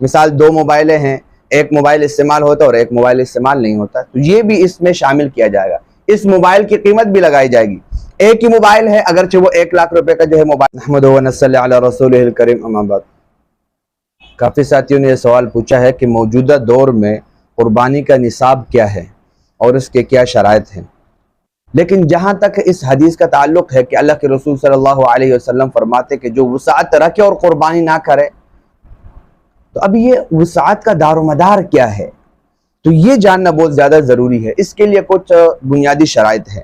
مثال 2 موبائلیں ہیں، ایک موبائل استعمال ہوتا ہے اور ایک موبائل استعمال نہیں ہوتا، تو یہ بھی اس میں شامل کیا جائے گا، اس موبائل کی قیمت بھی لگائی جائے گی۔ ایک ہی موبائل ہے اگرچہ وہ 1 لاکھ روپے کا جو ہے موبائل۔ نحمدہ و نصلی علی رسولہ الکریم، اما بعد۔ کافی ساتھیوں نے یہ سوال پوچھا ہے کہ موجودہ دور میں قربانی کا نصاب کیا ہے اور اس کے کیا شرائط ہیں، لیکن جہاں تک اس حدیث کا تعلق ہے کہ اللہ کے رسول صلی اللہ علیہ وسلم فرماتے کہ جو وسعت رکھے اور قربانی نہ کرے، تو اب یہ وسعت کا دار و مدار کیا ہے، تو یہ جاننا بہت زیادہ ضروری ہے۔ اس کے لیے کچھ بنیادی شرائط ہیں۔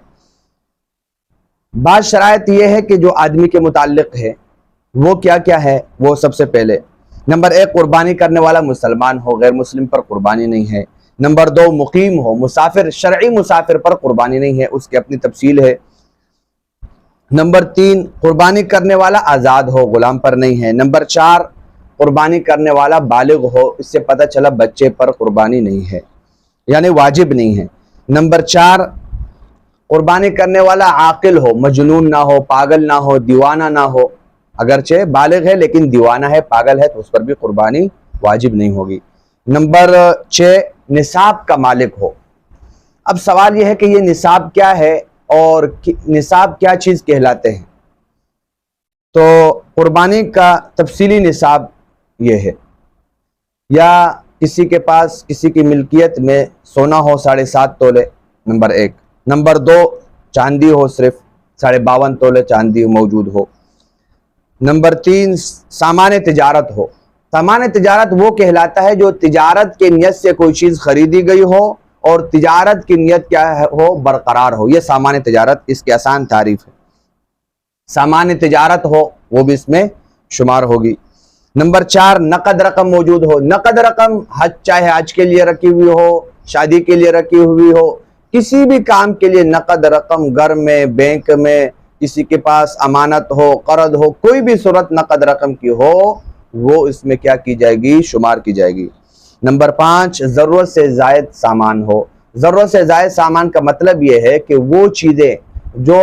بعض شرائط یہ ہے کہ جو آدمی کے متعلق ہے وہ کیا کیا ہے، وہ سب سے پہلے نمبر 1 قربانی کرنے والا مسلمان ہو، غیر مسلم پر قربانی نہیں ہے۔ نمبر 2 مقیم ہو، مسافر، شرعی مسافر پر قربانی نہیں ہے، اس کی اپنی تفصیل ہے۔ نمبر 3 قربانی کرنے والا آزاد ہو، غلام پر نہیں ہے۔ نمبر 4 قربانی کرنے والا بالغ ہو، اس سے پتہ چلا بچے پر قربانی نہیں ہے، یعنی واجب نہیں ہے۔ نمبر 4 قربانی کرنے والا عاقل ہو، مجنون نہ ہو، پاگل نہ ہو، دیوانہ نہ ہو، اگرچہ بالغ ہے لیکن دیوانہ ہے، پاگل ہے، تو اس پر بھی قربانی واجب نہیں ہوگی۔ نمبر 6 نصاب کا مالک ہو۔ اب سوال یہ ہے کہ یہ نصاب کیا ہے اور نصاب کیا چیز کہلاتے ہیں، تو قربانی کا تفصیلی نصاب یہ ہے، یا کسی کے پاس کسی کی ملکیت میں سونا ہو 7.5 تولے، نمبر 1۔ نمبر 2 چاندی ہو، صرف 52.5 تولے چاندی موجود ہو۔ نمبر 3 سامان تجارت ہو۔ سامان تجارت وہ کہلاتا ہے جو تجارت کے نیت سے کوئی چیز خریدی گئی ہو اور تجارت کی نیت کیا ہو، برقرار ہو، یہ سامان تجارت، اس کی آسان تعریف ہے۔ سامان تجارت ہو وہ بھی اس میں شمار ہوگی۔ نمبر 4 نقد رقم موجود ہو۔ نقد رقم چاہے حج کے لیے رکھی ہوئی ہو، شادی کے لیے رکھی ہوئی ہو، کسی بھی کام کے لیے نقد رقم گھر میں، بینک میں، کسی کے پاس امانت ہو، قرض ہو، کوئی بھی صورت نقد رقم کی ہو، وہ اس میں کیا کی جائے گی، شمار کی جائے گی۔ نمبر 5 ضرورت سے زائد سامان ہو۔ ضرورت سے زائد سامان کا مطلب یہ ہے کہ وہ چیزیں جو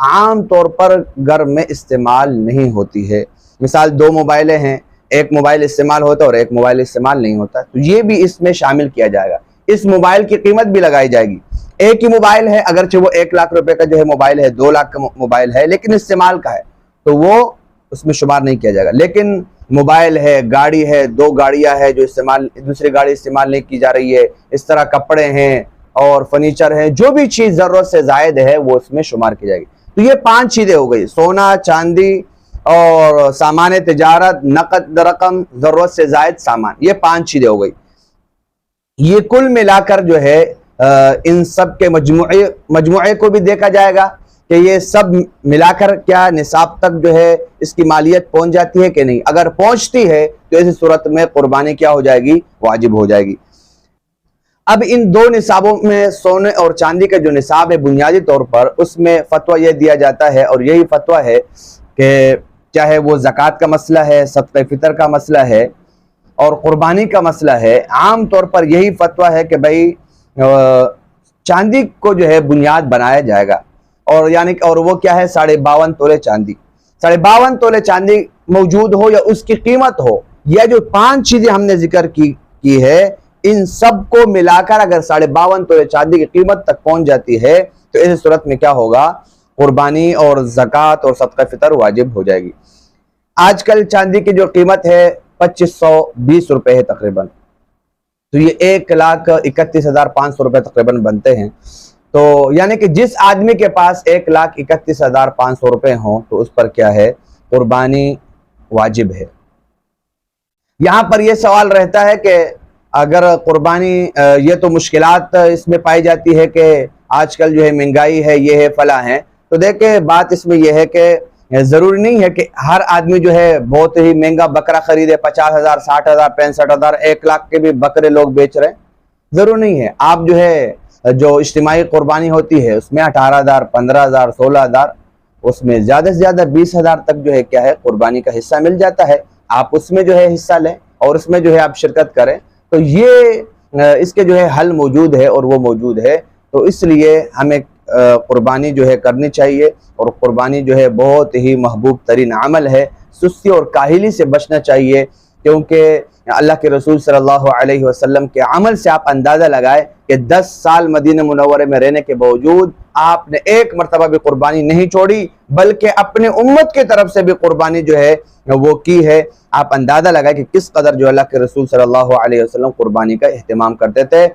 عام طور پر گھر میں استعمال نہیں ہوتی ہے، مثال 2 موبائلیں ہیں، ایک موبائل استعمال ہوتا ہے اور ایک موبائل استعمال نہیں ہوتا، تو یہ بھی اس میں شامل کیا جائے گا، اس موبائل کی قیمت بھی لگائی جائے گی۔ ایک ہی موبائل ہے اگرچہ وہ 1 لاکھ روپے کا جو ہے موبائل ہے، 2 لاکھ کا موبائل ہے لیکن استعمال کا ہے، تو وہ اس میں شمار نہیں کیا جائے گا۔ لیکن موبائل ہے، گاڑی ہے، 2 گاڑیاں ہیں جو استعمال، دوسری گاڑی استعمال نہیں کی جا رہی ہے، اس طرح کپڑے ہیں اور فرنیچر ہیں، جو بھی چیز ضرورت سے زائد ہے وہ اس میں شمار کی جائے گی۔ تو یہ 5 چیزیں ہو گئی، سونا، چاندی اور سامان تجارت، نقد رقم، ضرورت سے زائد سامان، یہ 5 چیزیں ہو گئی۔ یہ کل ملا کر جو ہے ان سب کے مجموعے کو بھی دیکھا جائے گا کہ یہ سب ملا کر کیا نصاب تک جو ہے اس کی مالیت پہنچ جاتی ہے کہ نہیں۔ اگر پہنچتی ہے تو ایسی صورت میں قربانی کیا ہو جائے گی، واجب ہو جائے گی۔ اب ان 2 نصابوں میں سونے اور چاندی کا جو نصاب ہے بنیادی طور پر، اس میں فتویٰ یہ دیا جاتا ہے، اور یہی فتویٰ ہے کہ چاہے وہ زکوٰۃ کا مسئلہ ہے، صدقہ فطر کا مسئلہ ہے اور قربانی کا مسئلہ ہے، عام طور پر یہی فتویٰ ہے کہ بھائی چاندی کو جو ہے بنیاد بنایا جائے گا، اور وہ کیا ہے 52.5 تولے چاندی۔ 52.5 تولے چاندی موجود ہو یا اس کی قیمت ہو، یا جو 5 چیزیں ہم نے ذکر کی ہے، ان سب کو ملا کر اگر 52.5 تولے چاندی کی قیمت تک پہنچ جاتی ہے تو ایسی صورت میں کیا ہوگا، قربانی اور زکوٰۃ اور صدقہ فطر واجب ہو جائے گی۔ آج کل چاندی کی جو قیمت ہے 2520 روپے ہے تقریباً، تو یہ 1,31,500 روپے تقریباً بنتے ہیں۔ تو یعنی کہ جس آدمی کے پاس 1,31,500 روپے ہوں تو اس پر کیا ہے، قربانی واجب ہے۔ یہاں پر یہ سوال رہتا ہے کہ اگر قربانی، یہ تو مشکلات اس میں پائی جاتی ہے کہ آج کل جو ہے مہنگائی ہے، یہ ہے، فلاں ہے، تو دیکھیں بات اس میں یہ ہے کہ ضروری نہیں ہے کہ ہر آدمی جو ہے بہت ہی مہنگا بکرا خریدے، 50,000، 60,000، 65,000، 1 لاکھ کے بھی بکرے لوگ بیچ رہے ہیں، ضرور نہیں ہے۔ آپ جو ہے جو اجتماعی قربانی ہوتی ہے اس میں 18,000، 15,000، 16,000، اس میں زیادہ سے زیادہ 20,000 تک جو ہے کیا ہے قربانی کا حصہ مل جاتا ہے، آپ اس میں جو ہے حصہ لیں اور اس میں جو ہے آپ شرکت کریں، تو یہ اس کے جو ہے حل موجود ہے اور وہ موجود ہے۔ تو اس لیے ہمیں قربانی جو ہے کرنی چاہیے، اور قربانی جو ہے بہت ہی محبوب ترین عمل ہے، سستی اور کاہلی سے بچنا چاہیے، کیونکہ اللہ کے رسول صلی اللہ علیہ وسلم کے عمل سے آپ اندازہ لگائے کہ 10 سال مدینہ منورہ میں رہنے کے باوجود آپ نے ایک مرتبہ بھی قربانی نہیں چھوڑی، بلکہ اپنے امت کی طرف سے بھی قربانی جو ہے وہ کی ہے۔ آپ اندازہ لگائے کہ کس قدر جو اللہ کے رسول صلی اللہ علیہ وسلم قربانی کا اہتمام کرتے تھے۔